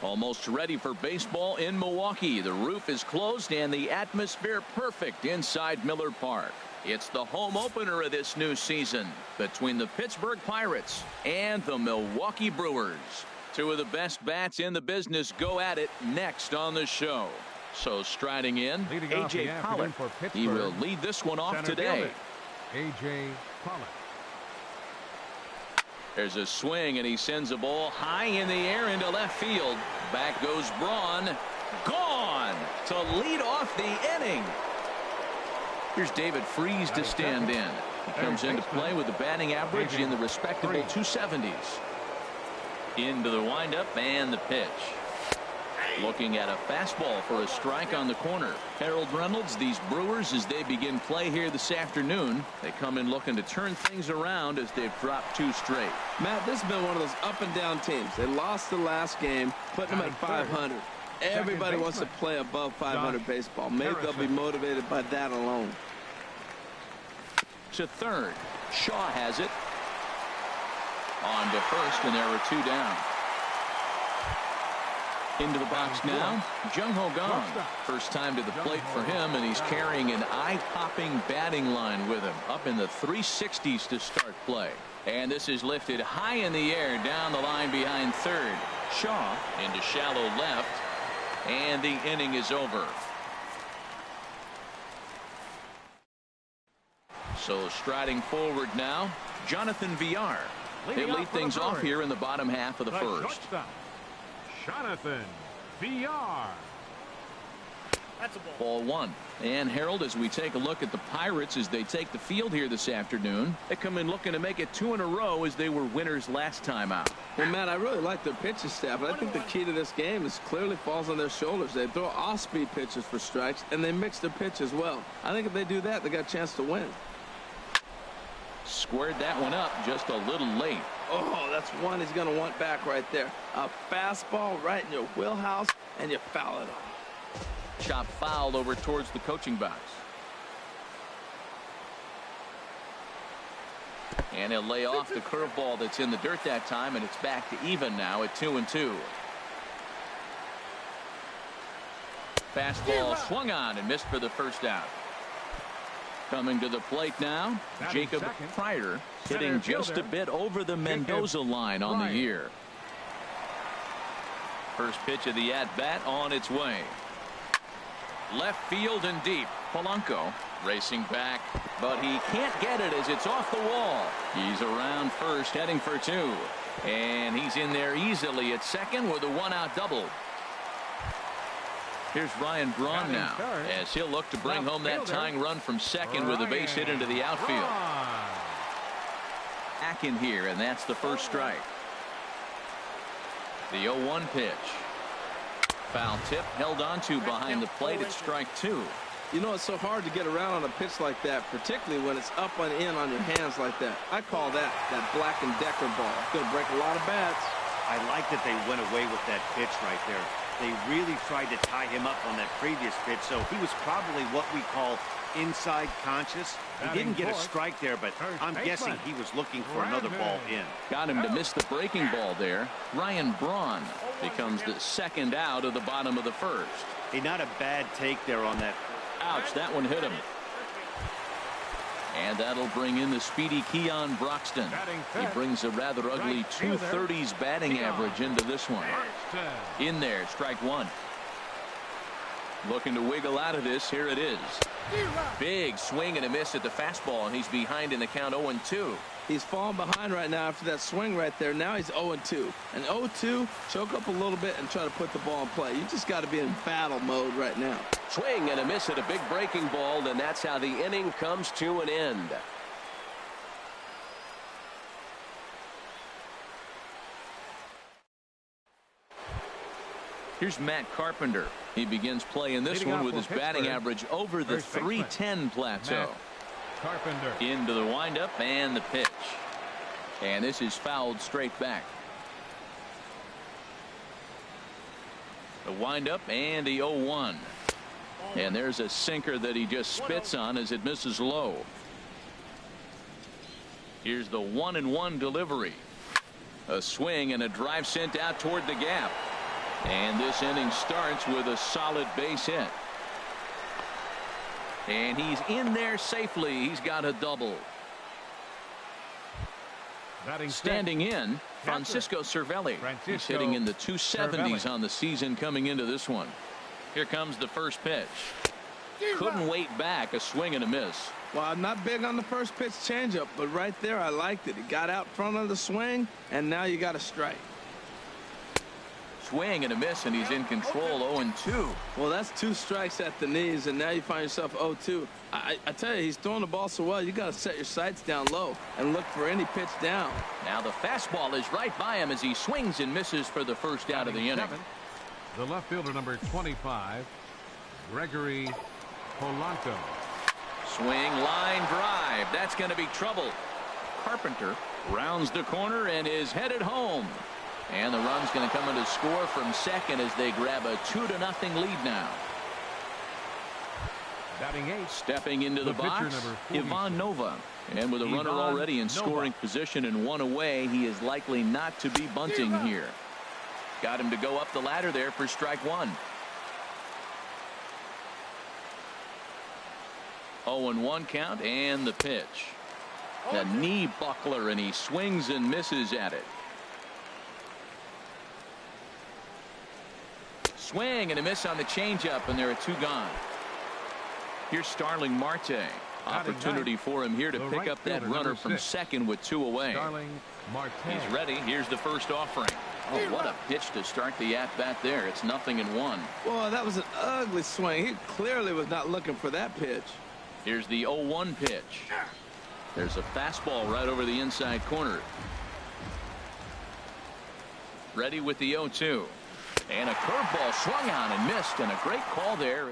Almost ready for baseball in Milwaukee. The roof is closed and the atmosphere perfect inside Miller Park. It's the home opener of this new season between the Pittsburgh Pirates and the Milwaukee Brewers. Two of the best bats in the business go at it next on the show. So striding in, A.J. Pollock. He will lead this one off today. A.J. Pollock. There's a swing, and he sends a ball high in the air into left field. Back goes Braun. Gone to lead off the inning. Here's David Freese to stand in. He comes into play with a batting average in the respectable 270s. Into the windup and the pitch. Looking at a fastball for a strike on the corner. Harold Reynolds, these Brewers, as they begin play here this afternoon, they come in looking to turn things around as they've dropped 2 straight. Matt, this has been one of those up and down teams. They lost the last game, putting them at 500. Everybody wants to play above 500 baseball. Maybe they'll be motivated by that alone. To third. Shaw has it. On to first, and there are 2 down. Into the box now, Jung-Ho Kang. First time to the plate for him, and he's carrying an eye-popping batting line with him. Up in the 360s to start play. And this is lifted high in the air down the line behind third. Shaw into shallow left, and the inning is over. So striding forward now, Jonathan Villar. They lead things off here in the bottom half of the first. Jonathan Villar. That's a ball. Ball 1. And Harold, as we take a look at the Pirates as they take the field here this afternoon, they come in looking to make it 2 in a row as they were winners last time out. Well, Matt, I really like their pitching staff, but I think the key to this game is clearly falls on their shoulders. They throw off-speed pitches for strikes, and they mix their pitch as well. I think if they do that, they got a chance to win. Squared that one up just a little late. Oh, that's one he's going to want back right there. A fastball right in your wheelhouse, and you foul it off. Chop fouled over towards the coaching box. And he'll lay off the curveball that's in the dirt that time, and it's back to even now at 2-2. Fastball swung on and missed for the first out. Coming to the plate now, Jacob Pryor, hitting just a bit over the Mendoza line on the year. First pitch of the at-bat on its way. Left field and deep. Polanco racing back, but he can't get it as it's off the wall. He's around first, heading for 2. And he's in there easily at second with a 1-out double. Here's Ryan Braun now, as he'll look to bring home that tying run from second with a base hit into the outfield. Back in here, and that's the first strike. The 0-1 pitch. Foul tip held onto behind the plate at strike 2. You know, it's so hard to get around on a pitch like that, particularly when it's up and in on your hands like that. I call that Black & Decker ball. It's going to break a lot of bats. I like that they went away with that pitch right there. They really tried to tie him up on that previous pitch, so he was probably what we call inside conscious. He didn't get a strike there, but I'm guessing he was looking for another ball in. Got him to miss the breaking ball there. Ryan Braun becomes the second out of the bottom of the first. Hey, not a bad take there on that. Ouch, that one hit him. And that'll bring in the speedy Keon Broxton. He brings a rather ugly 230s batting average into this one. In there, strike 1. Looking to wiggle out of this. Here it is. Big swing and a miss at the fastball, and he's behind in the count 0-2. He's falling behind right now after that swing right there. Now he's 0-2. And 0-2, choke up a little bit and try to put the ball in play. You just got to be in battle mode right now. Swing and a miss at a big breaking ball, and that's how the inning comes to an end. Here's Matt Carpenter. He begins play in this one with his batting average over the 310 plateau. Carpenter. Into the windup and the pitch. And this is fouled straight back. The windup and the 0-1. And there's a sinker that he just spits on as it misses low. Here's the 1-1 delivery. A swing and a drive sent out toward the gap. And this inning starts with a solid base hit. And he's in there safely. He's got a double. Standing in, Francisco Cervelli. He's hitting in the 270s on the season coming into this one. Here comes the first pitch. Couldn't wait back. A swing and a miss. Well, I'm not big on the first pitch changeup, but right there I liked it. He got out front of the swing, and now you got a strike. Swing and a miss, and he's in control. 0-2. Well, that's 2 strikes at the knees, and now you find yourself 0-2. I tell you, he's throwing the ball so well, you got to set your sights down low and look for any pitch down. Now the fastball is right by him as he swings and misses for the first out of the inning. The left fielder, number 25, Gregory Polanco. Swing, line drive. That's going to be trouble. Carpenter rounds the corner and is headed home. And the run's going to come in to score from second as they grab a 2-0 lead now. Batting 8. Stepping into the box, Ivan Nova. And with a runner already in scoring position and 1 away, he is likely not to be bunting here. Got him to go up the ladder there for strike 1. 0-1 count and the pitch. The knee buckler, and he swings and misses at it. Swing and a miss on the changeup, and there are 2 gone. Here's Starling Marte. Opportunity for him here to pick up that runner from second with 2 away. Starling Marte. He's ready. Here's the first offering. Oh, what a pitch to start the at-bat there. It's 0-1. Well, that was an ugly swing. He clearly was not looking for that pitch. Here's the 0-1 pitch. There's a fastball right over the inside corner. Ready with the 0-2. And a curveball swung on and missed, and a great call there.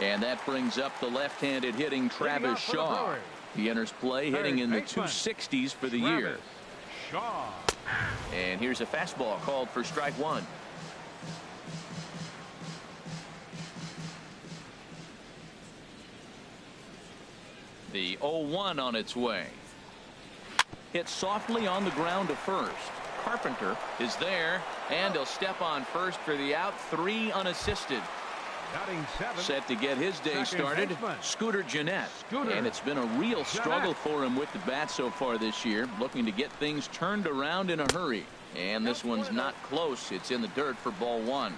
And that brings up the left-handed hitting Travis Shaw. He enters play hitting in the 260s for the year. Shaw. And here's a fastball called for strike 1. The 0-1 on its way. Hit softly on the ground to first. Carpenter is there, and he'll step on first for the out. 3 unassisted. Set to get his day started, Scooter Gennett. And it's been a real struggle for him with the bat so far this year, looking to get things turned around in a hurry. And this one's not close. It's in the dirt for ball 1.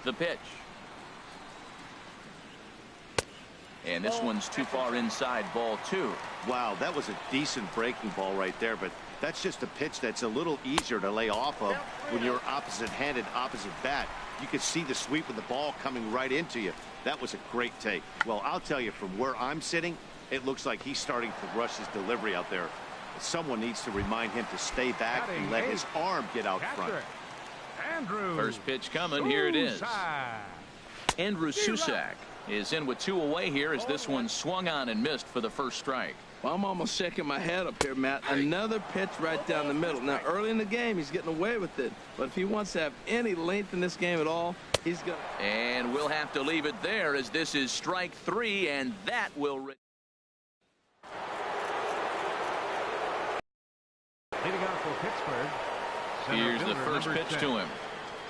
The pitch. And this one's too far inside, ball 2. Wow, that was a decent breaking ball right there, but that's just a pitch that's a little easier to lay off of when you're opposite-handed, opposite bat. You could see the sweep of the ball coming right into you. That was a great take. Well, I'll tell you, from where I'm sitting, it looks like he's starting to rush his delivery out there. Someone needs to remind him to stay back and let his arm get out front. First pitch coming. Here it is. Andrew Susac is in with 2 away here as this one swung on and missed for the first strike. Well, I'm almost shaking my head up here, Matt. Another pitch right down the middle. Now, early in the game, he's getting away with it. But if he wants to have any length in this game at all, he's going to. And we'll have to leave it there as this is strike 3, and that will. Leading out for Pittsburgh. Here's the first pitch to him.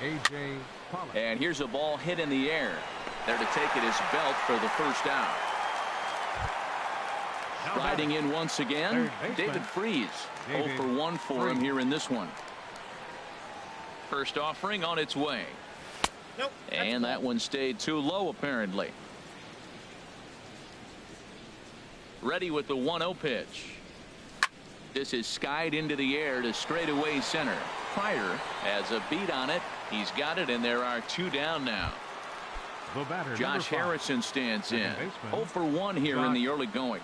A.J. Pollock. And here's a ball hit in the air. There to take it is Belt for the first out. Riding in once again, David Freese. 0 for 1 for him here in this one. First offering on its way. And that one stayed too low, apparently. Ready with the 1-0 pitch. This is skied into the air to straightaway center. Pryor has a beat on it. He's got it, and there are 2 down now. Josh Harrison stands in. 0 for 1 here in the early going.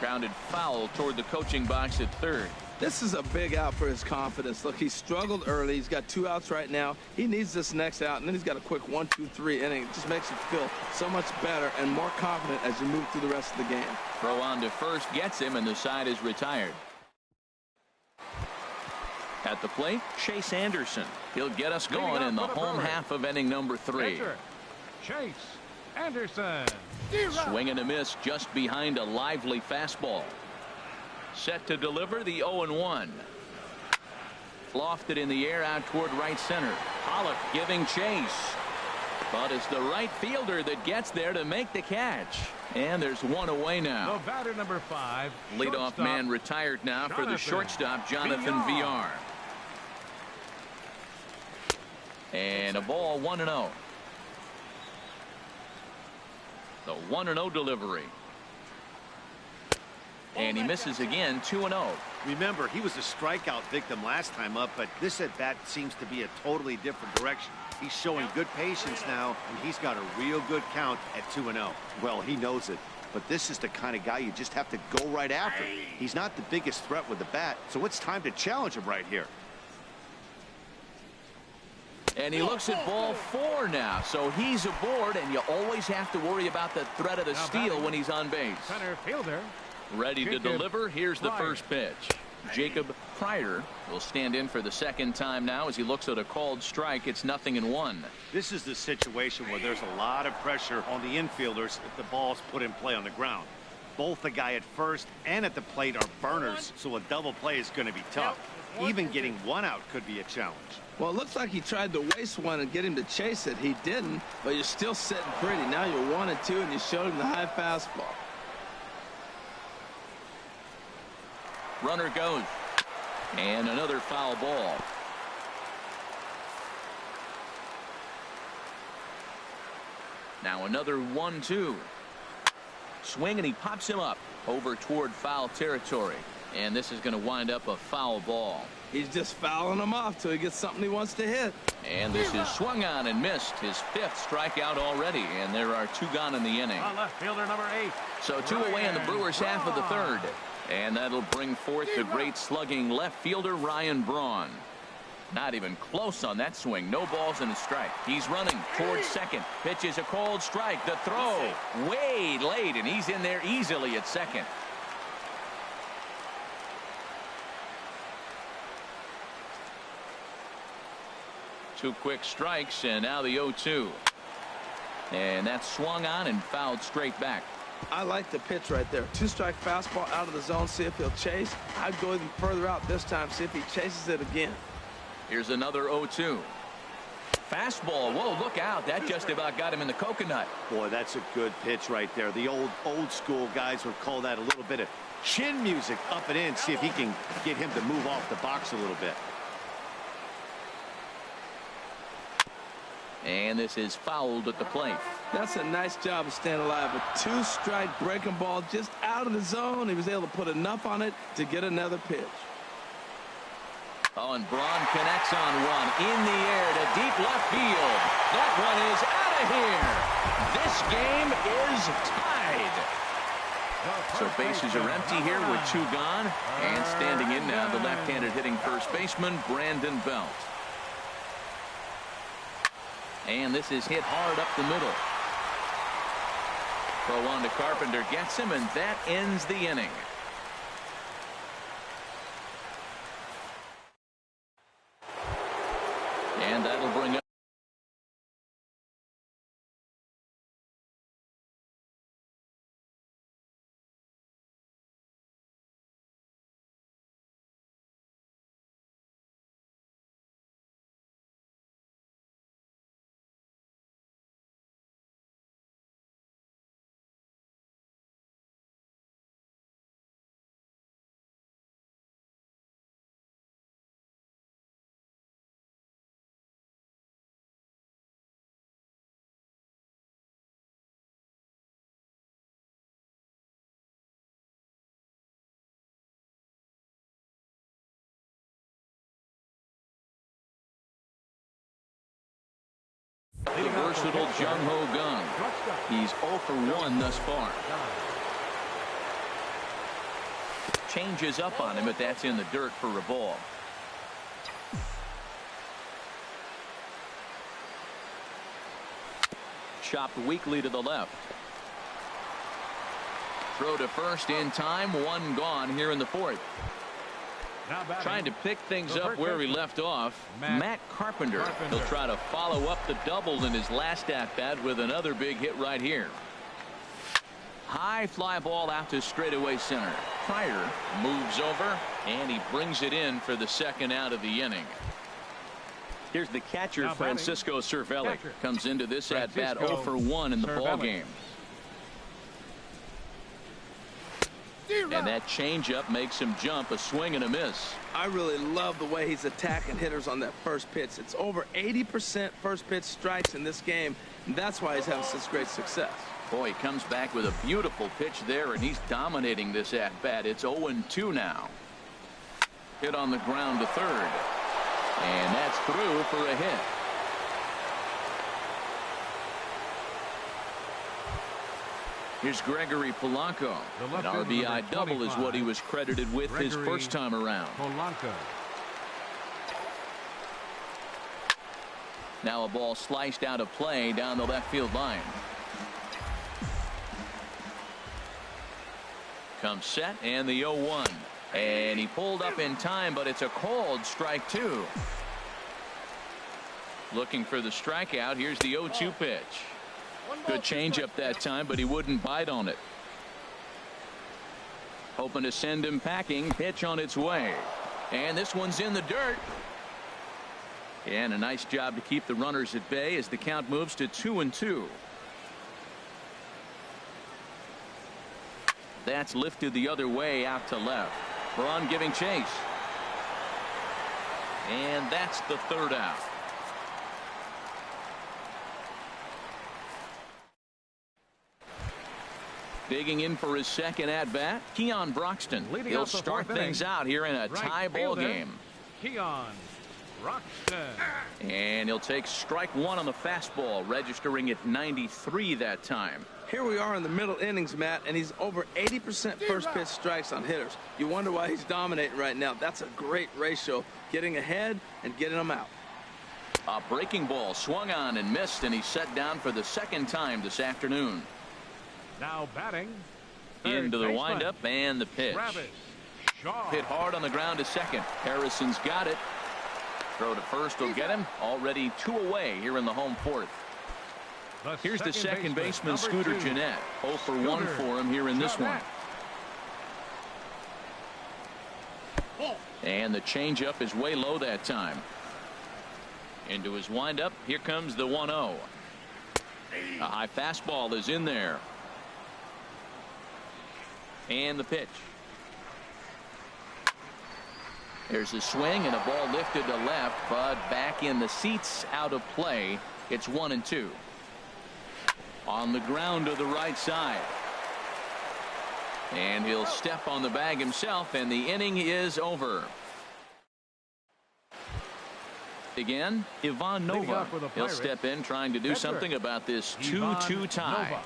Grounded foul toward the coaching box at third. This is a big out for his confidence. Look, he struggled early. He's got 2 outs right now. He needs this next out, and then he's got a quick 1, 2, 3 inning. It just makes you feel so much better and more confident as you move through the rest of the game. Throw on to first gets him, and the side is retired. At the plate, Chase Anderson. He'll get us going in the home half of inning number 3. Chase Anderson. Swing and a miss just behind a lively fastball. Set to deliver the 0-1. Lofted in the air out toward right center. Pollock giving chase. But it's the right fielder that gets there to make the catch. And there's one away now. The batter number 5. Leadoff man retired now for the shortstop, Jonathan VR. And a ball 1-0. The 1-0 delivery. And he misses again, 2-0. Remember, he was a strikeout victim last time up, but this at bat seems to be a totally different direction. He's showing good patience now, and he's got a real good count at 2-0. Well, he knows it, but this is the kind of guy you just have to go right after. He's not the biggest threat with the bat, so it's time to challenge him right here. And he looks at ball 4 now, so he's aboard, and you always have to worry about the threat of the steal when he's on base. Center fielder. Ready to deliver. Here's the first pitch. Jacob Pryor will stand in for the second time now as he looks at a called strike. It's 0-1. This is the situation where there's a lot of pressure on the infielders if the ball's put in play on the ground. Both the guy at first and at the plate are burners, so a double play is going to be tough. Even getting one out could be a challenge. Well, it looks like he tried to waste one and get him to chase it. He didn't, but you're still sitting pretty. Now you're 1-2, and you showed him the high fastball. Runner goes. And another foul ball. Now another 1-2. Swing, and he pops him up over toward foul territory. And this is going to wind up a foul ball. He's just fouling him off till he gets something he wants to hit. And this is swung on and missed. His 5th strikeout already. And there are 2 gone in the inning. On left fielder number 8. So 2 away in the Brewers' half of the 3rd. And that'll bring forth the great slugging left fielder Ryan Braun. Not even close on that swing. No balls and a strike. He's running towards second. Pitch is a called strike. The throw way late, and he's in there easily at second. Two quick strikes, and now the 0-2. And that's swung on and fouled straight back. I like the pitch right there. 2-strike fastball out of the zone. See if he'll chase. I'd go even further out this time. See if he chases it again. Here's another 0-2. Fastball. Whoa, look out. That just about got him in the coconut. Boy, that's a good pitch right there. The old school guys would call that a little bit of chin music up and in. See if he can get him to move off the box a little bit. And this is fouled at the plate. That's a nice job of staying alive. A 2-strike breaking ball just out of the zone. He was able to put enough on it to get another pitch. Oh, and Braun connects on one in the air to deep left field. That one is out of here. This game is tied. So bases are empty here with 2 gone. And standing in now, the left-handed hitting first baseman, Brandon Belt. And this is hit hard up the middle. Throw on to Carpenter, gets him, and that ends the inning. And that'll bring up the versatile Jung-Ho Gung. He's 0 for 1 thus far. Changes up on him, but that's in the dirt for a ball. Chopped weakly to the left. Throw to first in time. 1 gone here in the 4th. Trying to pick things up where he left off. Matt Carpenter. He'll try to follow up the double in his last at-bat with another big hit right here. High fly ball out to straightaway center. Pryor moves over, and he brings it in for the second out of the inning. Here's the catcher, Francisco Cervelli. Comes into this at-bat 0 for 1 in the ball game. And that changeup makes him jump, a swing and a miss. I really love the way he's attacking hitters on that first pitch. It's over 80% first pitch strikes in this game, and that's why he's having such great success. Boy, he comes back with a beautiful pitch there, and he's dominating this at-bat. It's 0-2 now. Hit on the ground to third. And that's through for a hit. Here's Gregory Polanco. An RBI double is what he was credited with his first time around. Polanco. Now a ball sliced out of play down the left field line. Comes set and the 0-1. And he pulled up in time, but it's a called strike 2. Looking for the strikeout. Here's the 0-2 pitch. Good changeup that time, but he wouldn't bite on it. Hoping to send him packing. Pitch on its way. And this one's in the dirt. And a nice job to keep the runners at bay as the count moves to 2-2. That's lifted the other way out to left. Braun giving chase. And that's the third out. Digging in for his second at-bat, Keon Broxton. He'll start things out here in a tie ball game. Keon Broxton. And he'll take strike 1 on the fastball, registering at 93 that time. Here we are in the middle innings, Matt, and he's over 80% first pitch strikes on hitters. You wonder why he's dominating right now. That's a great ratio, getting ahead and getting them out. A breaking ball swung on and missed, and he's set down for the second time this afternoon. Now batting. Into the windup and the pitch. Hit hard on the ground to second. Harrison's got it. Throw to first will get him. Already 2 away here in the home fourth. Here's the second baseman, Scooter Gennett. 0 for 1 for him here in this one. And the changeup is way low that time. Into his windup. Here comes the 1-0. A high fastball is in there. And the pitch. There's a swing and a ball lifted to left, but back in the seats, out of play. It's 1-2. On the ground to the right side. And he'll step on the bag himself, and the inning is over. Again, Ivan Nova. He'll step in trying to do something about this 2-2 tie.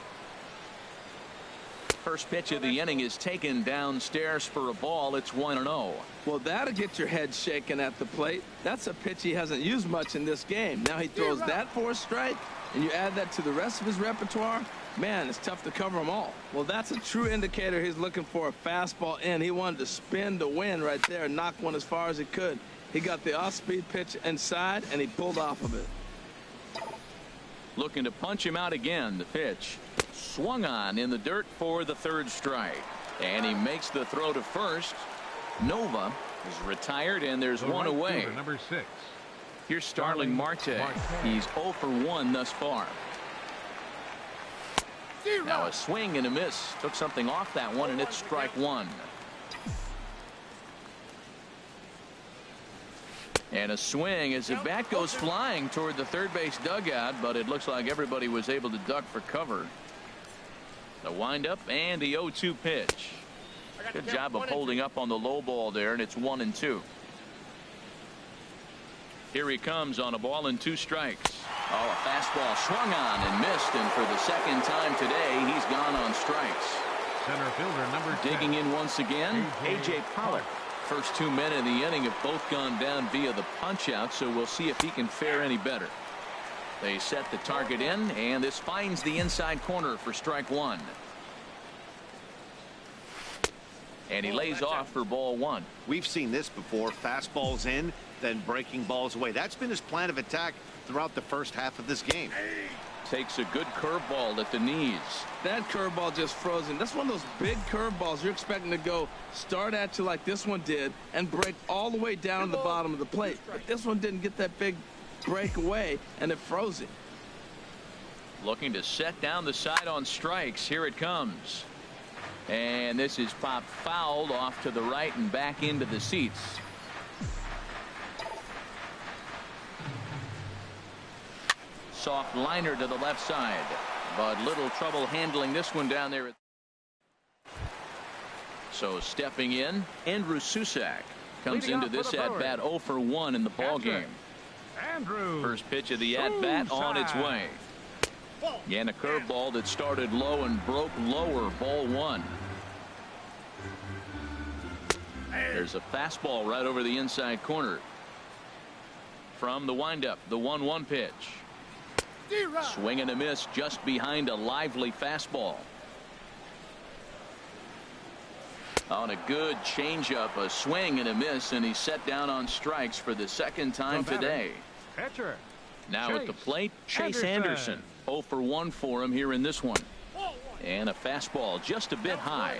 First pitch of the inning is taken downstairs for a ball. It's 1-0. Well, that'll get your head shaken at the plate. That's a pitch he hasn't used much in this game. Now he throws that for a strike, and you add that to the rest of his repertoire. Man, it's tough to cover them all. Well, that's a true indicator he's looking for a fastball in. He wanted to spin to win right there and knock one as far as he could. He got the off-speed pitch inside, and he pulled off of it. Looking to punch him out again. The pitch swung on in the dirt for the third strike. And he makes the throw to first. Nova is retired, and there's one away. Number 6. Here's Starling Marte. He's 0 for 1 thus far. Now a swing and a miss. Took something off that one, and it's strike 1. And a swing as the bat goes flying toward the third base dugout, but it looks like everybody was able to duck for cover. The windup and the 0-2 pitch. Good job of holding up on the low ball there, and it's 1-2. Here he comes on a ball and 2 strikes. Oh, a fastball swung on and missed, and for the second time today, he's gone on strikes. Center fielder number 10. Digging in once again, A.J. Pollock. First 2 men in the inning have both gone down via the punch out, so we'll see if he can fare any better. They set the target in, and this finds the inside corner for strike 1. And he lays off for ball 1. We've seen this before. Fastballs in, then breaking balls away. That's been his plan of attack throughout the first half of this game. Takes a good curveball at the knees. That curveball just frozen. That's one of those big curveballs you're expecting to go start at you like this one did and break all the way down to the bottom of the plate. But this one didn't get that big breakaway, and it froze it. Looking to set down the side on strikes. Here it comes. And this is popped fouled off to the right and back into the seats. Soft liner to the left side, but little trouble handling this one down there. So stepping in, Andrew Susac comes into this at-bat 0 for 1 in the ball game. First pitch of the at-bat on its way. And a curveball that started low and broke lower, ball 1. There's a fastball right over the inside corner. From the windup, the 1-1 pitch. Swing and a miss just behind a lively fastball. On a good changeup, a swing and a miss, and he's set down on strikes for the second time today. Pitcher. Now at the plate, Chase Anderson. 0 for 1 for him here in this one. And a fastball just a bit high.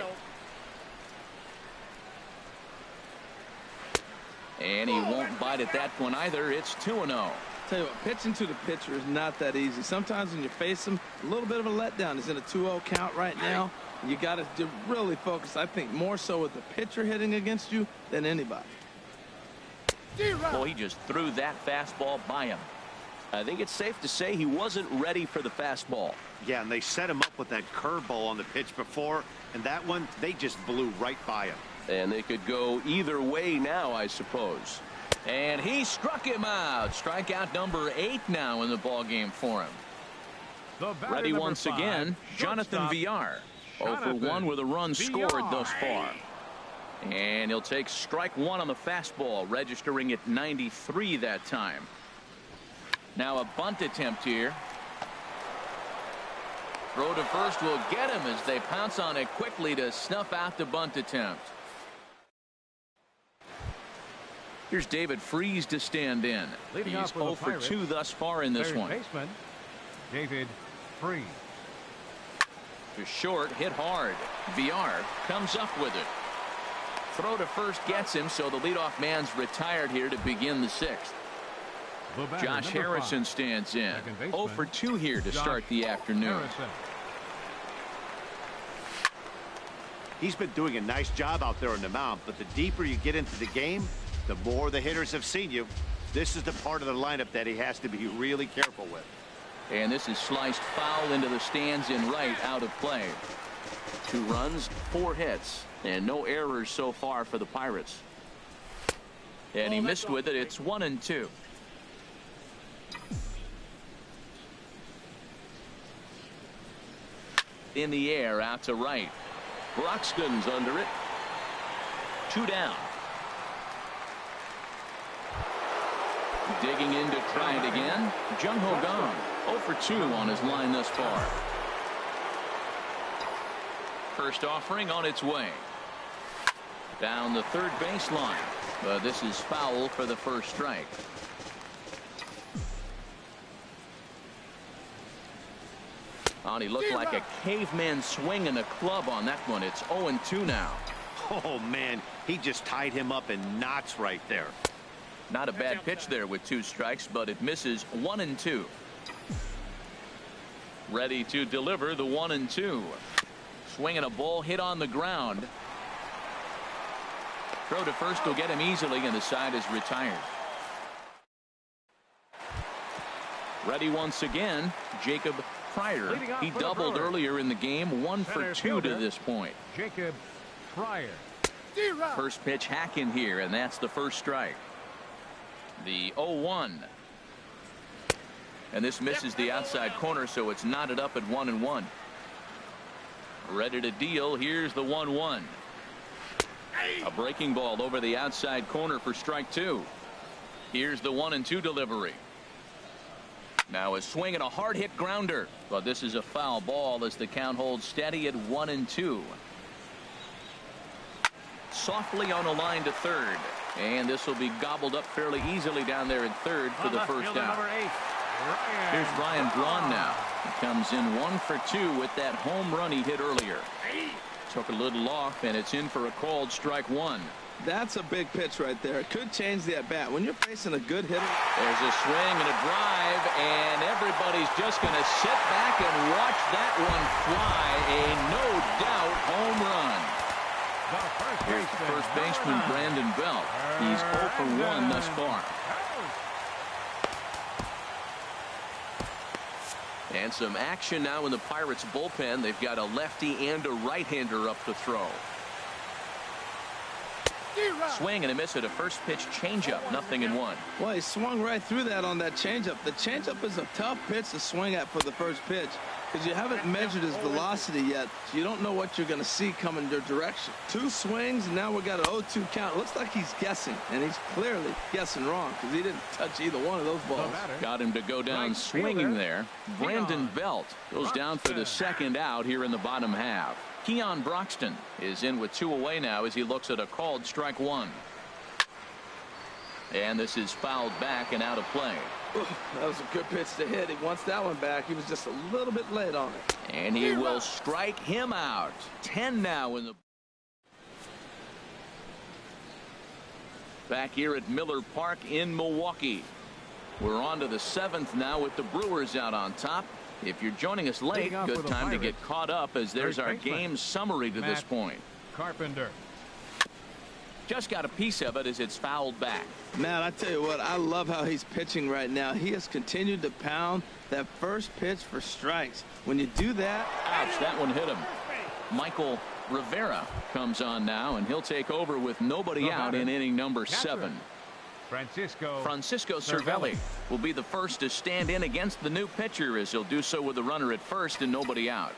And he won't bite at that one either. It's 2-0. Tell you what, pitching to the pitcher is not that easy. Sometimes when you face him, a little bit of a letdown. He's in a 2-0 count right now. You got to really focus, I think, more so with the pitcher hitting against you than anybody. Well, he just threw that fastball by him. I think it's safe to say he wasn't ready for the fastball. Yeah, and they set him up with that curveball on the pitch before, and that one, they just blew right by him. And they could go either way now, I suppose. And he struck him out. Strikeout number 8 now in the ball game for him. Ready once again, Jonathan Villar. 0 for 1 with a run scored thus far. And he'll take strike 1 on the fastball, registering at 93 that time. Now a bunt attempt here. Throw to first will get him as they pounce on it quickly to snuff out the bunt attempt. Here's David Freese to stand in. He's 0 for 2 thus far in this one. Baseman, David Freese. To short, hit hard. Villar comes up with it. Throw to first gets him, so the leadoff man's retired here to begin the 6th. Josh Harrison stands in. 0 for 2 here to start the afternoon. He's been doing a nice job out there on the mound, but the deeper you get into the game, the more the hitters have seen you. This is the part of the lineup that he has to be really careful with. And this is sliced foul into the stands in right, out of play. 2 runs, 4 hits, and no errors so far for the Pirates. And he missed with it. It's 1-2. In the air, out to right. Broxton's under it. 2 down. Digging in to try it again. Jung Ho Kang 0 for 2 on his line thus far. First offering on its way. Down the third baseline. But this is foul for the first strike. Oh, he looked like a caveman swinging a club on that one. It's 0-2 now. Oh, man, he just tied him up in knots right there. Not a bad pitch there with 2 strikes, but it misses. 1-2. Ready to deliver the 1-2. Swinging a ball hit on the ground. Throw to first will get him easily, and the side is retired. Ready once again, Jacob Pryor. He doubled earlier in the game. 1 for 2 to this point. Jacob Pryor. First pitch hack in here, and that's the first strike. The 0-1. And this misses the outside corner, so it's knotted up at 1-1. Ready to deal. Here's the 1-1. A breaking ball over the outside corner for strike 2. Here's the 1-2 delivery. Now a swing and a hard hit grounder, but this is a foul ball as the count holds steady at 1-2. Softly on a line to third, and this will be gobbled up fairly easily down there at third for the first out. Here's Ryan Braun now. He comes in 1 for 2 with that home run he hit earlier. Took a little off, and it's in for a called strike 1. That's a big pitch right there. It could change the at-bat. When you're facing a good hitter. There's a swing and a drive, and everybody's just going to sit back and watch that one fly. A no-doubt home run. Here's the first baseman, Brandon Belt. He's 0 for 1 thus far. And some action now in the Pirates bullpen. They've got a lefty and a right-hander up to throw. Swing and a miss at a first pitch changeup, 0-1. Well, he swung right through that on that changeup. The changeup is a tough pitch to swing at for the first pitch because you haven't measured his velocity yet. So you don't know what you're going to see coming your direction. 2 swings, and now we got an 0-2 count. It looks like he's guessing, and he's clearly guessing wrong because he didn't touch either one of those balls. Got him to go down swinging there. Brandon Belt goes down for the second out here in the bottom half. Keon Broxton is in with 2 away now as he looks at a called strike 1. And this is fouled back and out of play. That was a good pitch to hit. He wants that one back. He was just a little bit late on it. And he will strike him out. 10 now in the. Back here at Miller Park in Milwaukee. We're on to the 7th now with the Brewers out on top. If you're joining us late, good time to get caught up as there's our game summary to this point. Carpenter. Just got a piece of it as it's fouled back. Man, I tell you what, I love how he's pitching right now. He has continued to pound that first pitch for strikes. When you do that. Ouch, that one hit him. Michael Rivera comes on now, and he'll take over with nobody out in inning number 7. Francisco Cervelli will be the first to stand in against the new pitcher as he'll do so with a runner at first and nobody out.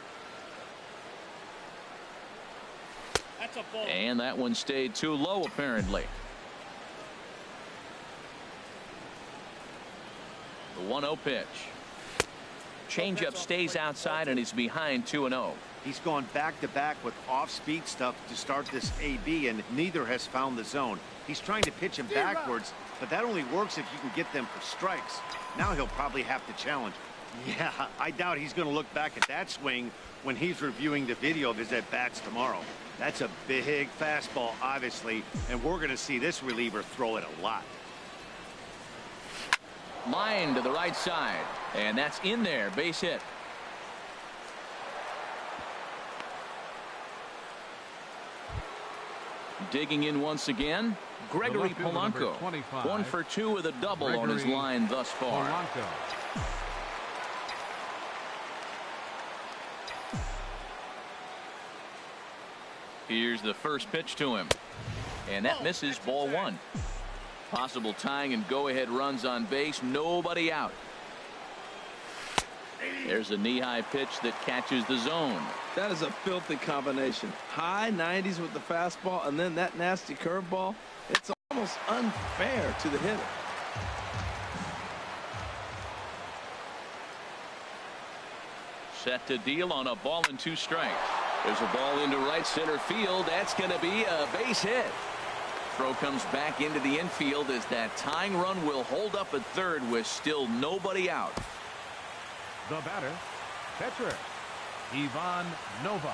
That's a ball. And that one stayed too low apparently. The 1-0 pitch. Changeup stays outside and he's behind 2-0. He's gone back-to-back with off-speed stuff to start this AB, and neither has found the zone. He's trying to pitch him backwards, but that only works if you can get them for strikes. Now he'll probably have to challenge. Yeah, I doubt he's going to look back at that swing when he's reviewing the video of his at-bats tomorrow. That's a big fastball, obviously, and we're going to see this reliever throw it a lot. Line to the right side, and that's in there. Base hit. Digging in once again, Gregory Polanco. 1 for 2 with a double on his line thus far. Polanco. Here's the first pitch to him, and that misses. Ball 1. Possible tying and go-ahead runs on base. Nobody out. There's a knee-high pitch that catches the zone. That is a filthy combination. High 90s with the fastball and then that nasty curveball. It's almost unfair to the hitter. Set to deal on a ball and 2 strikes. There's a ball into right center field. That's going to be a base hit. Throw comes back into the infield as that tying run will hold up at third with still nobody out. The batter, catcher, Ivan Nova.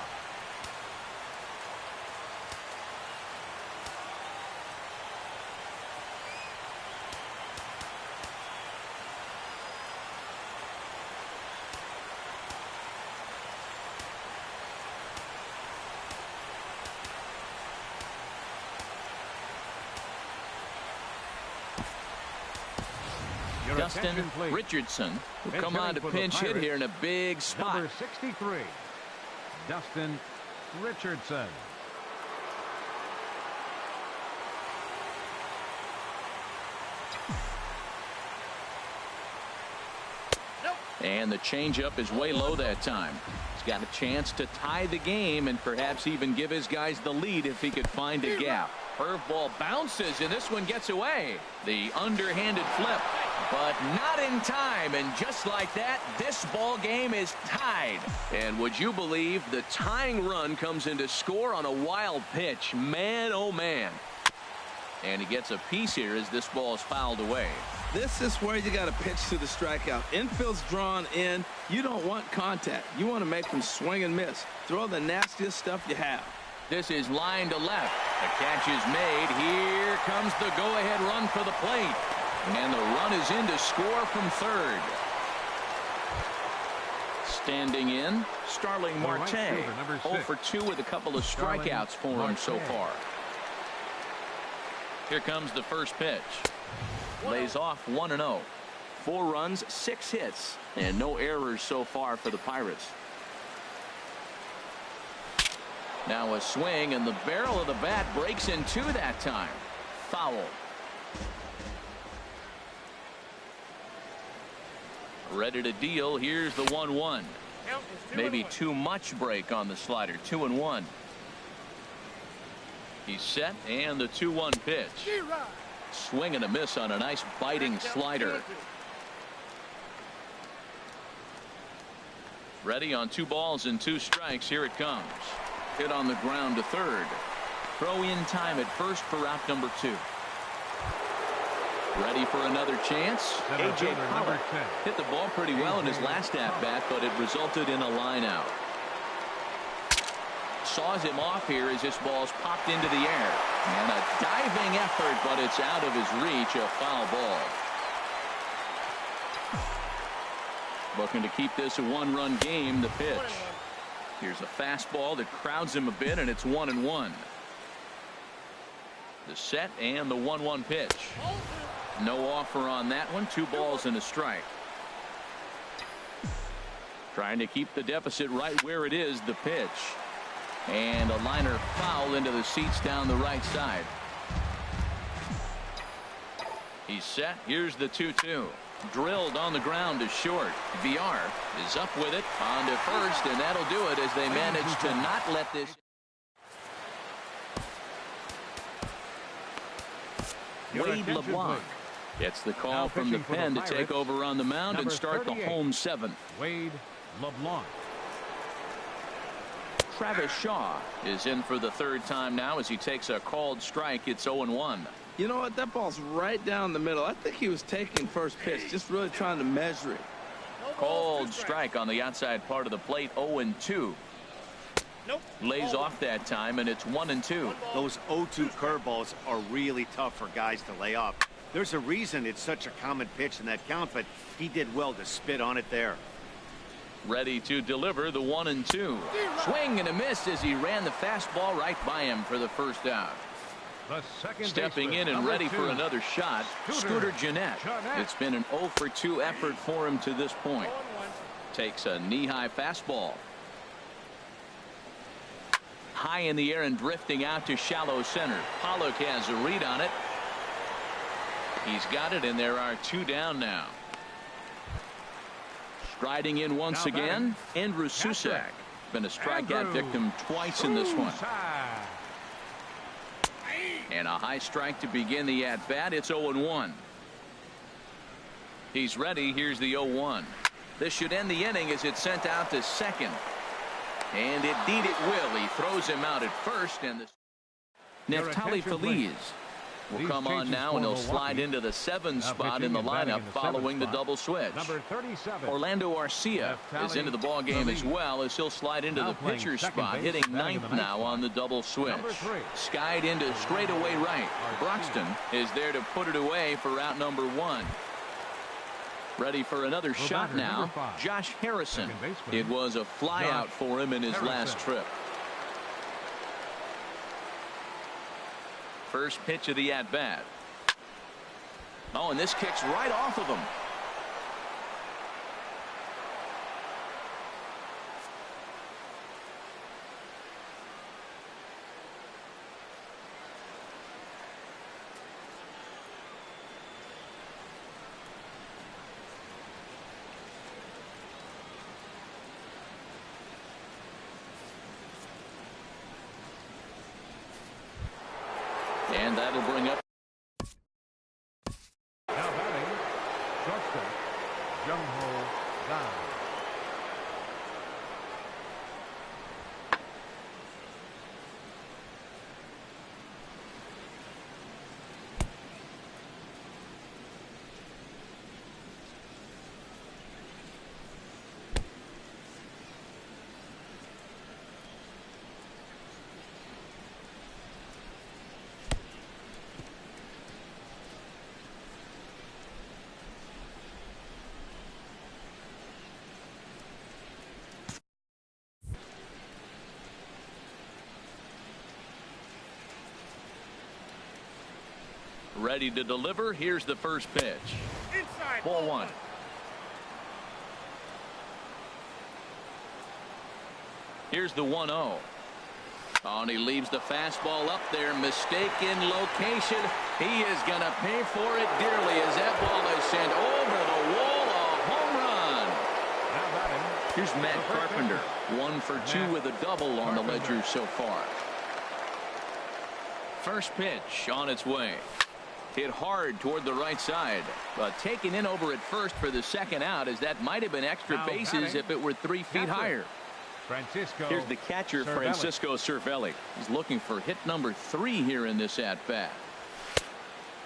Dustin Richardson will come on to pinch hit here in a big spot. Number 63, Dustin Richardson. And the changeup is way low that time. He's got a chance to tie the game and perhaps even give his guys the lead if he could find a gap. Curveball bounces and this one gets away. The underhanded flip, but not in time. And just like that, this ball game is tied. And would you believe the tying run comes into score on a wild pitch? Man, oh man. And he gets a piece here as this ball is fouled away. This is where you got to pitch to the strikeout. Infield's drawn in. You don't want contact. You want to make them swing and miss. Throw the nastiest stuff you have. This is line to left. The catch is made. Here comes the go-ahead run for the plate. And the run is in to score from third. Standing in, Starling Marte. 0 for 2 with a couple of strikeouts for him so far. Here comes the first pitch. Lays off 1-0. 4 runs, 6 hits, and no errors so far for the Pirates. Now a swing, and the barrel of the bat breaks in two that time. Foul. Ready to deal. Here's the 1-1. Maybe too much break on the slider. 2-1. He's set, and the 2-1 pitch. Swing and a miss on a nice biting slider. Ready on 2 balls and 2 strikes. Here it comes. Hit on the ground to third. Throw in time at first for out number 2. Ready for another chance. A.J. Pollock hit the ball pretty well in his last at-bat, but it resulted in a line out. Saws him off here as this ball's popped into the air. And a diving effort, but it's out of his reach. A foul ball. Looking to keep this a 1-run game. The pitch. Here's a fastball that crowds him a bit, and it's 1-1. The set and the 1-1 pitch. No offer on that one. 2 balls and a strike. Trying to keep the deficit right where it is. The pitch. And a liner foul into the seats down the right side. He's set. Here's the 2-2. Drilled on the ground to short. VR is up with it on to first, and that'll do it as they manage to not let this. Wade LeBlanc gets the call from the pen to take over on the mound and start the home 7th. Wade LeBlanc. Travis Shaw is in for the 3rd time now as he takes a called strike. It's 0-1. You know what? That ball's right down the middle. I think he was taking first pitch, just really trying to measure it. Called strike on the outside part of the plate. 0-2. Lays off that time, and it's 1-2. Those 0-2 curveballs are really tough for guys to lay off. There's a reason it's such a common pitch in that count, but he did well to spit on it there. Ready to deliver the 1-2. Swing and a miss as he ran the fastball right by him for the first out. Stepping in and ready for another shot, Scooter Gennett. It's been an 0 for 2 effort for him to this point. Takes a knee-high fastball. High in the air and drifting out to shallow center. Pollock has a read on it. He's got it, and there are 2 down now. Striding in once again, Andrew Susac. Been a strikeout victim twice in this one. And a high strike to begin the at-bat. It's 0-1. He's ready. Here's the 0-1. This should end the inning as it's sent out to second. And indeed it will. He throws him out at first. And the Neftali Feliz will come on now, and he'll slide into the 7 spot in the lineup following the double switch. Orlando Arcia is into the ball game as well, as he'll slide into the pitcher's spot, hitting 9th now on the double switch. Skied into straightaway right. Broxton is there to put it away for out number 1. Ready for another shot now, Josh Harrison. It was a flyout for him in his last trip. First pitch of the at-bat. Oh, and this kicks right off of him. And that'll bring up. Now batting, shortstop, Jung-Ho Kang. Ready to deliver. Here's the first pitch. Inside. Ball one. Here's the 1-0. Oh, and he leaves the fastball up there. Mistaken location. He is going to pay for it dearly as that ball is sent over the wall. A home run. Now batting. Here's Matt Carpenter. 1 for 2 with a double on the ledger so far. First pitch on its way. Hit hard toward the right side, but taken in over at first for the second out, as that might have been extra Now bases batting. if it were 3 feet higher. Francisco. Here's the catcher, Cervelli. Francisco Cervelli. He's looking for hit number 3 here in this at-bat.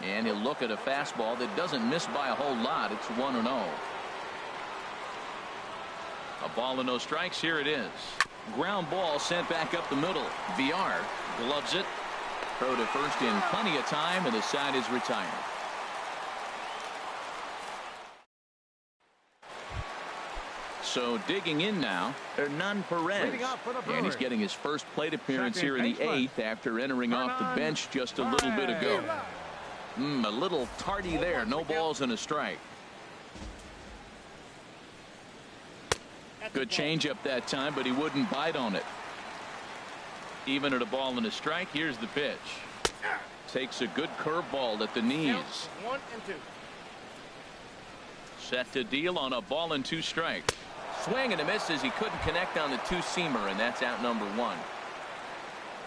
And he'll look at a fastball that doesn't miss by a whole lot. It's 1-0. A ball and no strikes. Here it is. Ground ball sent back up the middle. VR gloves it. Throw to first in plenty of time, and the side is retired. So digging in now, Hernan Perez. Leading off for the And he's Brewers. getting his first plate appearance Second here in the baseman. 8th after entering off the Hernan bench just a little bit ago. Perez. A little tardy there. No balls and a strike. Good changeup that time, but he wouldn't bite on it. Even at a ball and a strike, here's the pitch. Takes a good curveball at the knees. 1 and 2. Set to deal on a ball and 2 strikes. Swing and a miss as he couldn't connect on the 2-seamer, and that's out number 1.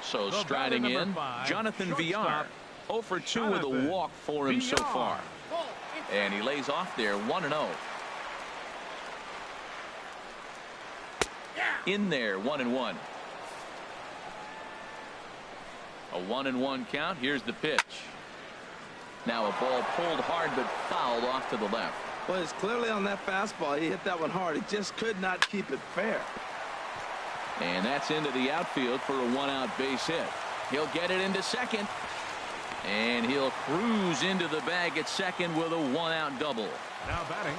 So The striding batter, in, number 5, Jonathan VR. shortstop, 0 for 2 with a Jonathan walk for him so VR. far. And he lays off there, 1-0. In there, 1-1. A 1-1 count. Here's the pitch. Now a ball pulled hard but fouled off to the left. Well, it's clearly on that fastball. He hit that one hard. He just could not keep it fair. And that's into the outfield for a 1-out base hit. He'll get it into second. And he'll cruise into the bag at second with a 1-out double. Now batting.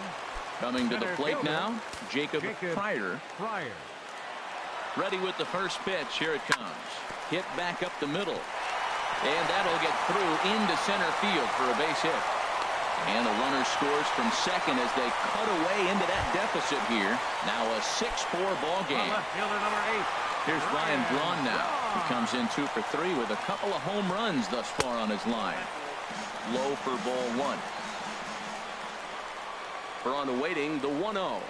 Coming to the Center plate fielder, now, Jacob Pryor. Ready with the first pitch. Here it comes. Hit back up the middle. And that'll get through into center field for a base hit. And the runner scores from second as they cut away into that deficit here. Now a 6-4 ball game. Left fielder number 8. Here's Ryan Braun now. He comes in 2 for 3 with a couple of home runs thus far on his line. Low for ball 1. Braun awaiting the 1-0.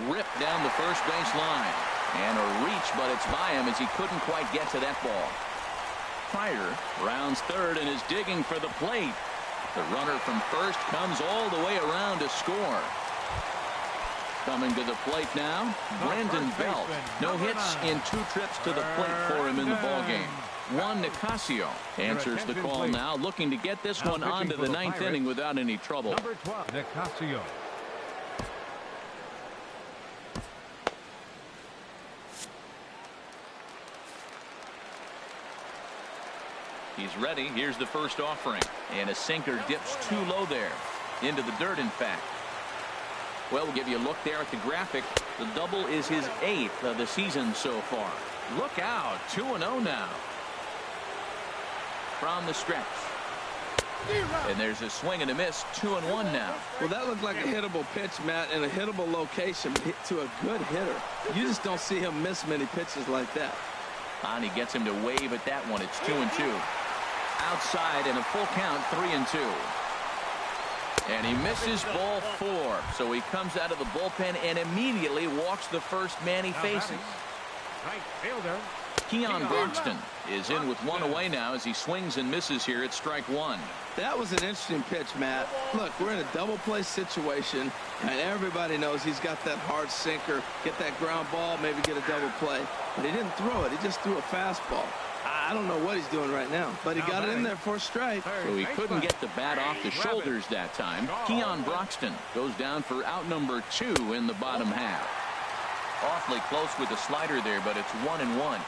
Ripped down the first base line. And a reach, but it's by him as he couldn't quite get to that ball. Pryor rounds third and is digging for the plate. The runner from first comes all the way around to score. Coming to the plate now, Brandon Belt. No hits in 2 trips to the plate for him in the ballgame. Juan Nicasio answers the call now, looking to get this one on to the 9th inning without any trouble. Number 12, Nicasio. He's ready. Here's the first offering. And a sinker dips too low there. Into the dirt, in fact. Well, we'll give you a look there at the graphic. The double is his 8th of the season so far. Look out. 2-0 now. From the stretch. And there's a swing and a miss. 2-1 now. Well, that looked like a hittable pitch, Matt, in a hittable location to a good hitter. You just don't see him miss many pitches like that. And he gets him to wave at that one. It's 2-2. Outside and a full count, 3-2. And he misses ball 4. So he comes out of the bullpen and immediately walks the first man he faces. Right fielder. Keon Broxton is in with 1 away now as he swings and misses here at strike 1. That was an interesting pitch, Matt. Look, we're in a double play situation, and everybody knows he's got that hard sinker, get that ground ball, maybe get a double play. But he didn't throw it. He just threw a fastball. I don't know what he's doing right now, but he got it in there for a strike. So he couldn't get the bat off the shoulders that time. Keon Broxton goes down for out number 2 in the bottom half. Awfully close with the slider there, but it's 1-1.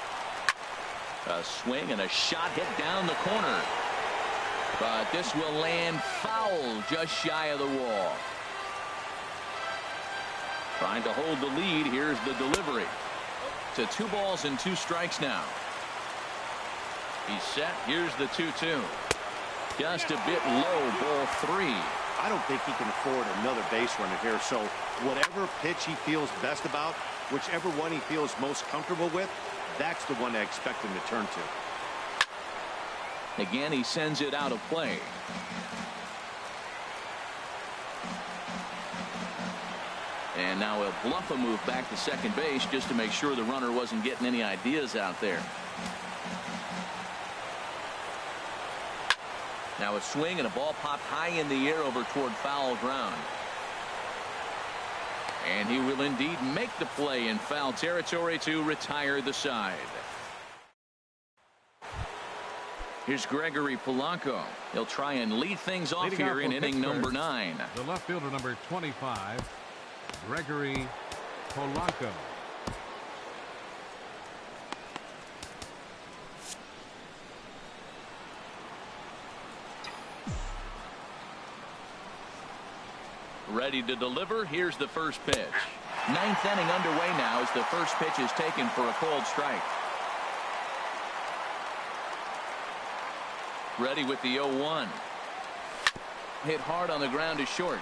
A swing and a shot hit down the corner. But this will land foul just shy of the wall. Trying to hold the lead. Here's the delivery. To 2 balls and 2 strikes now. He's set. Here's the 2-2. Just a bit low, ball 3. I don't think he can afford another base runner here. So whatever pitch he feels best about, whichever one he feels most comfortable with, that's the one I expect him to turn to. Again, he sends it out of play. And now he'll bluff a move back to second base just to make sure the runner wasn't getting any ideas out there. Now a swing and a ball popped high in the air over toward foul ground. And he will indeed make the play in foul territory to retire the side. Here's Gregory Polanco. He'll try and lead things off here in inning number 9. The left fielder, number 25, Gregory Polanco. Ready to deliver. Here's the first pitch. 9th inning underway now as the first pitch is taken for a called strike. Ready with the 0-1. Hit hard on the ground to short.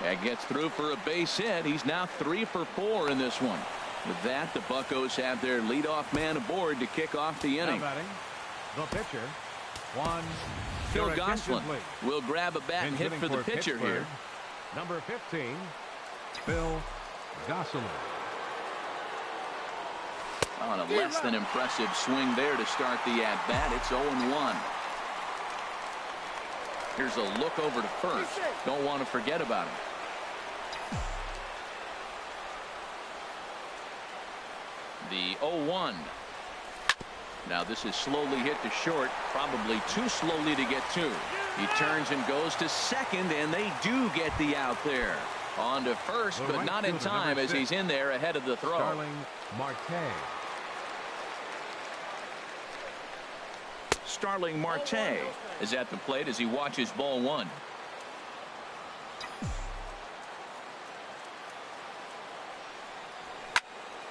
That gets through for a base hit. He's now 3 for 4 in this one. With that, the Buccos have their leadoff man aboard to kick off the inning. Now batting, the pitcher, Phil Gosselin will grab a bat and hit for the pitcher here. Number 15, Phil Gosselin. On a less than impressive swing there to start the at-bat. It's 0-1. Here's a look over to first. Don't want to forget about him. The 0-1. Now this is slowly hit to short, probably too slowly to get to. He turns and goes to second, and they do get the out there. On to first, but not in time as he's in there ahead of the throw. Starling Marte is at the plate as he watches ball 1.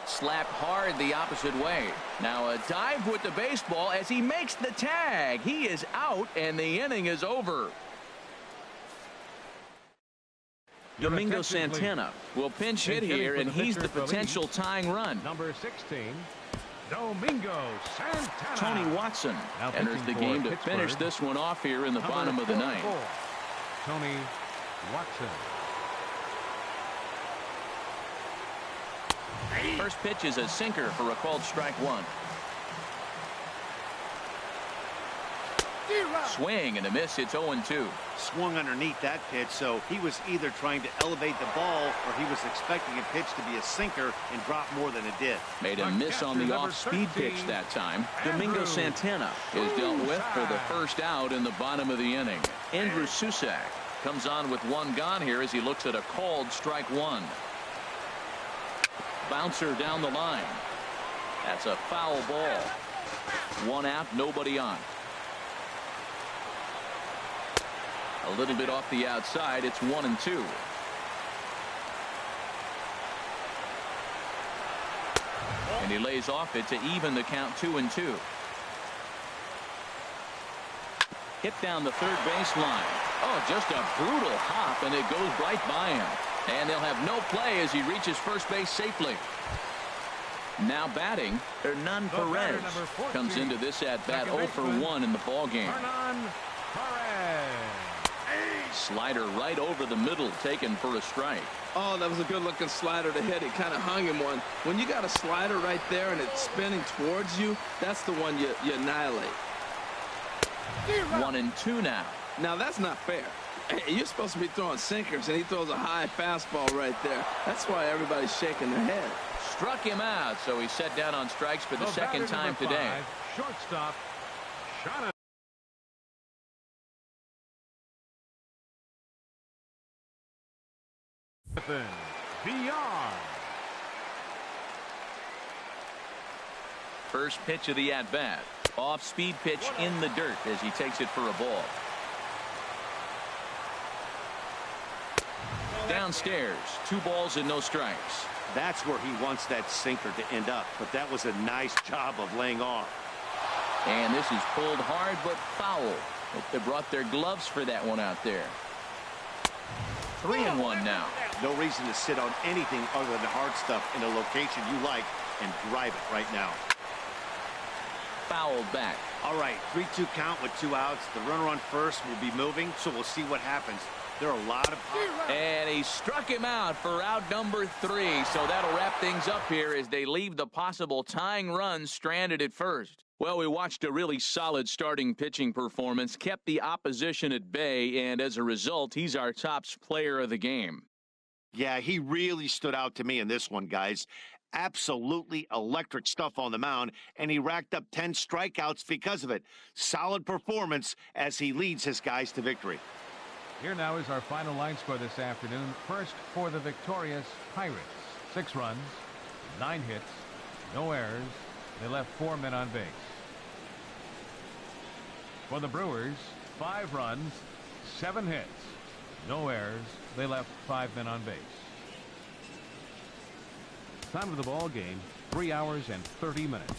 Slapped hard the opposite way. Now a dive with the baseball as he makes the tag. He is out and the inning is over. Domingo Santana will pinch hit here, and he's the potential tying run. Number 16, Domingo Santana. Tony Watson enters the game to finish this one off here in the bottom of the 9th. Tony Watson. First pitch is a sinker for a called strike 1. Swing and a miss. It's 0-2. Swung underneath that pitch, so he was either trying to elevate the ball or he was expecting a pitch to be a sinker and drop more than it did. Made a miss on the off-speed pitch that time. Domingo Santana is dealt with for the first out in the bottom of the inning. Andrew Susac comes on with 1 gone here as he looks at a called strike 1. Bouncer down the line. That's a foul ball. 1 out, nobody on. A little bit off the outside. It's 1-2. And he lays off it to even the count 2-2. Hit down the third baseline. Oh, just a brutal hop, and it goes right by him. And they'll have no play as he reaches first base safely. Now batting, Hernan Perez comes into this at bat 0 for 1 in the ball game. Slider right over the middle, taken for a strike. Oh, that was a good looking slider to hit. It kind of hung him one. When you got a slider right there and it's spinning towards you, that's the one you annihilate. 1-2 now. Now that's not fair. You're supposed to be throwing sinkers, and he throws a high fastball right there. That's why everybody's shaking their head. Struck him out, so he's set down on strikes for the second time today. Shortstop, VR. First pitch of the at-bat. Off-speed pitch in the dirt as he takes it for a ball. Downstairs, 2 balls and no strikes. That's where he wants that sinker to end up, but that was a nice job of laying off. And this is pulled hard but foul. Hope they brought their gloves for that one out there. 3-1 now. No reason to sit on anything other than the hard stuff in a location you like and drive it right now. Fouled back. All right, 3-2 count with 2 outs. The runner on first will be moving, so we'll see what happens. There are a lot of... And he struck him out for out number 3. So that'll wrap things up here as they leave the possible tying run stranded at first. Well, we watched a really solid starting pitching performance, kept the opposition at bay, and as a result, he's our top player of the game. Yeah, he really stood out to me in this one, guys. Absolutely electric stuff on the mound, and he racked up 10 strikeouts because of it. Solid performance as he leads his guys to victory. Here now is our final line score this afternoon. First for the victorious Pirates. 6 runs, 9 hits, no errors. They left 4 men on base. For the Brewers, 5 runs, 7 hits, no errors. They left 5 men on base. Time of the ball game, 3 hours and 30 minutes.